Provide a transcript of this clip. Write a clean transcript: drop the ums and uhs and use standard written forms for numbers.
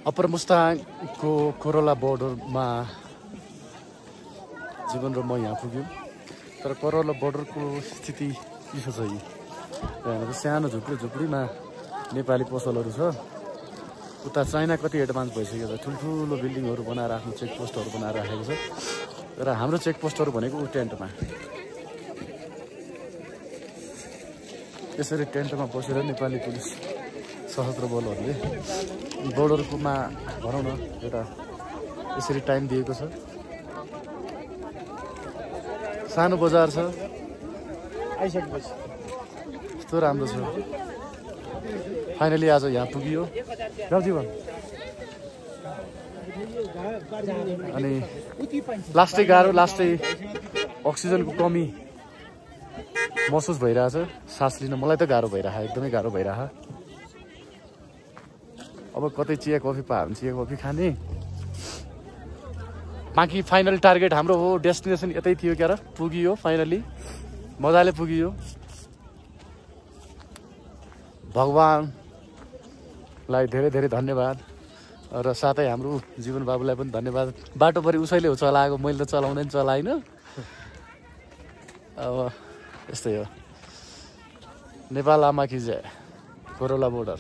Upper मुस्ताङको Corolla बोर्डरमा जीवन र म यहाँ पुग्यौँ। तर कोरोला बोर्डरको स्थिति के छ यो यहाँनिर सानो झुपडीमा नेपाली पसलहरू छ। उता चाइना कति एडभान्स भइसक्यो छ, ठुल्ठुलो बिल्डिङहरू बनाएर आफ्नो चेकपोस्टहरू बनाएर राखेको छ। र हाम्रो चेकपोस्टहरू भनेको ऊ टेन्टमा, यसरी टेन्टमा बसेर नेपाली पुलिस सशस्त्र बलहरूले बोर्डरकोमा भनौँ न एउटा यसरी टाइम दिएको छ। सानो बजार छ, आइसकेपछि कस्तो राम्रो छ। फाइनली आज यहाँ पुगियो गाउँजीवन। अनि लास्टै गाह्रो, लास्टै अक्सिजनको कमी महसुस भइरहेछ। सास लिन मलाई त गाह्रो भइरहेछ, एकदमै गाह्रो भइरहेछ। अब कतै चिया कफी पायो भने चिया कफी खाने। बाँकी फाइनल टार्गेट हाम्रो हो, डेस्टिनेसन यतै थियो क्या र, पुगियो फाइनली, मजाले पुगियो। भगवानलाई धेरै धेरै धन्यवाद र साथै हाम्रो जीवन बाबुलाई पनि धन्यवाद। बाटोभरि उसैले हो चलाएको, मैले त चलाउँदैन चलाइन। अब यस्तै हो। नेपाल आमा कि जय, कोरोला बोर्डर।